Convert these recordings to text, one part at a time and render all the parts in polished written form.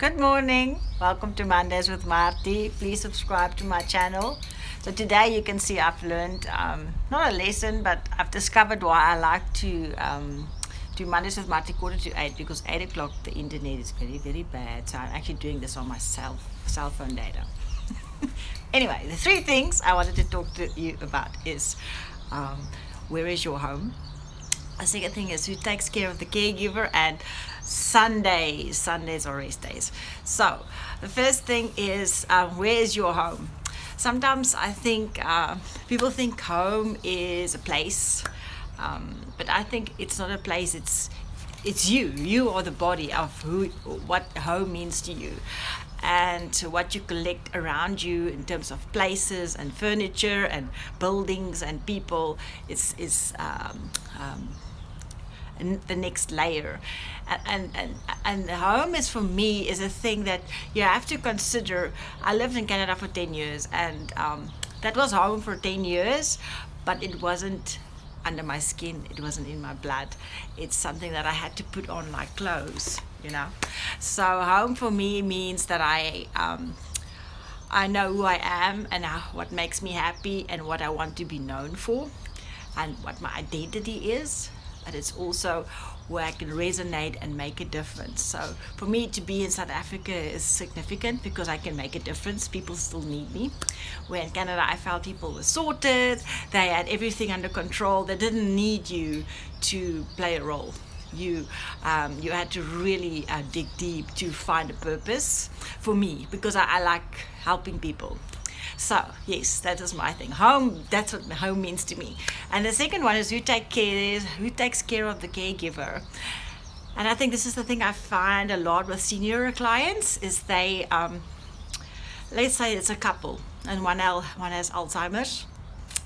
Good morning. Welcome to Mondays with Marthie. Please subscribe to my channel. So today you can see I've learned not a lesson, but I've discovered why I like to do Mondays with Marthie 7:45, because 8 o'clock the internet is very bad. So I'm actually doing this on my cell phone data. Anyway, the three things I wanted to talk to you about is where is your home? The second thing is who takes care of the caregiver, and Sundays are rest days. So the first thing is where is your home? Sometimes I think people think home is a place, but I think it's not a place. It's you are the body of what home means to you, and what you collect around you in terms of places and furniture and buildings and people is the next layer. And the home is, for me, is a thing that you have to consider. I lived in Canada for 10 years, and that was home for 10 years, but it wasn't under my skin, it wasn't in my blood. It's something that I had to put on like clothes, so home for me means that I know who I am and what makes me happy and what I want to be known for and what my identity is. But it's also where I can resonate and make a difference. So for me to be in South Africa is significant because I can make a difference. People still need me. Where in Canada I felt people were sorted, they had everything under control, they didn't need you to play a role. You had to really dig deep to find a purpose for me, because I like helping people. So yes, that is my thing. Home, that's what home means to me. And the second one is who takes care of the caregiver. And I think this is the thing I find a lot with senior clients is they let's say it's a couple and one has Alzheimer's,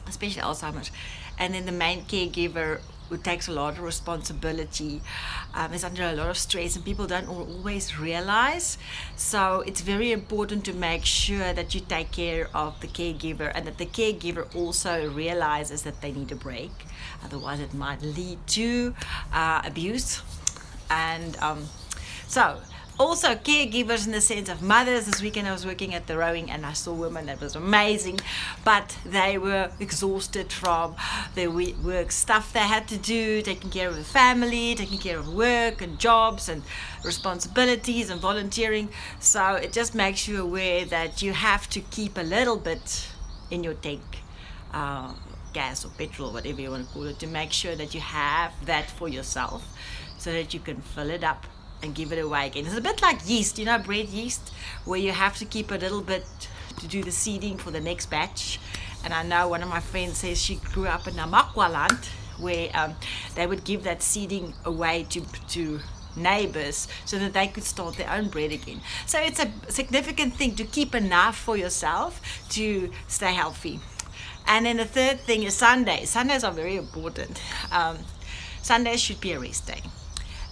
especially Alzheimer's, and then the main caregiver, who takes a lot of responsibility, is under a lot of stress, and people don't always realize. So it's very important to make sure that you take care of the caregiver, and that the caregiver also realizes that they need a break. Otherwise it might lead to abuse. And so also caregivers in the sense of mothers. This weekend I was working at the rowing and I saw women that was amazing, but they were exhausted from their work stuff they had to do, taking care of the family, taking care of work and jobs and responsibilities and volunteering. So it just makes you aware that you have to keep a little bit in your tank, gas or petrol, whatever you want to call it, to make sure that you have that for yourself so that you can fill it up and give it away again. It's a bit like yeast, bread yeast, where you have to keep a little bit to do the seeding for the next batch. And I know one of my friends says she grew up in Namakwaland, where they would give that seeding away to neighbors so that they could start their own bread again. So it's a significant thing to keep enough for yourself to stay healthy. And then the third thing is Sundays. Sundays are very important. Sundays should be a rest day.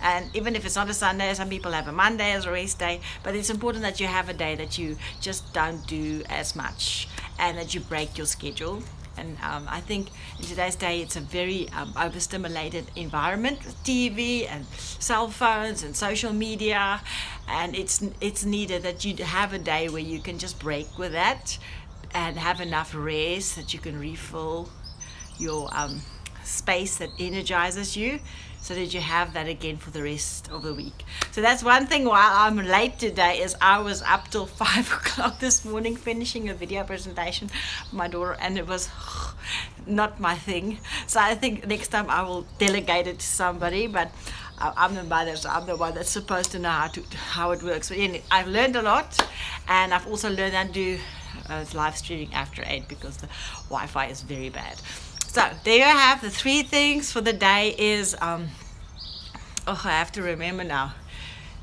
And even if it's not a Sunday, some people have a Monday as a rest day, but it's important that you have a day that you just don't do as much and that you break your schedule. And I think in today's day it's a very overstimulated environment with TV and cell phones and social media, and it's needed that you have a day where you can just break with that and have enough rest that you can refill your space that energizes you, so that you have that again for the rest of the week. So that's one thing while I'm late today is I was up till 5 o'clock this morning finishing a video presentation for my daughter, and it was not my thing. So I think next time I will delegate it to somebody, but I'm the mother, so I'm the one that's supposed to know how it works. But anyway, I've learned a lot, and I've also learned how to do live streaming after 8 because the Wi-Fi is very bad. So there you have the three things for the day is, I have to remember now.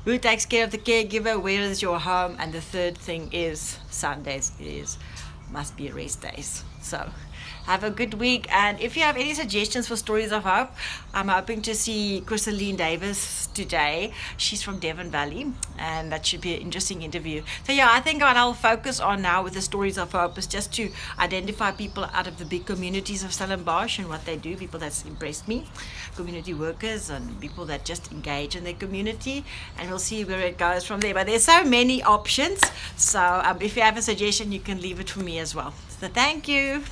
Who takes care of the caregiver? Where is your home? And the third thing is Sundays must be rest days. So have a good week. And if you have any suggestions for stories of hope, I'm hoping to see Chrysaline Davis today. She's from Devon Valley, and that should be an interesting interview. So yeah, I think what I'll focus on now with the stories of hope is just to identify people out of the big communities of Stellenbosch and what they do, people that's impressed me, community workers and people that just engage in their community, and we'll see where it goes from there. But there's so many options, so if you have a suggestion, you can leave it for me as well. So thank you.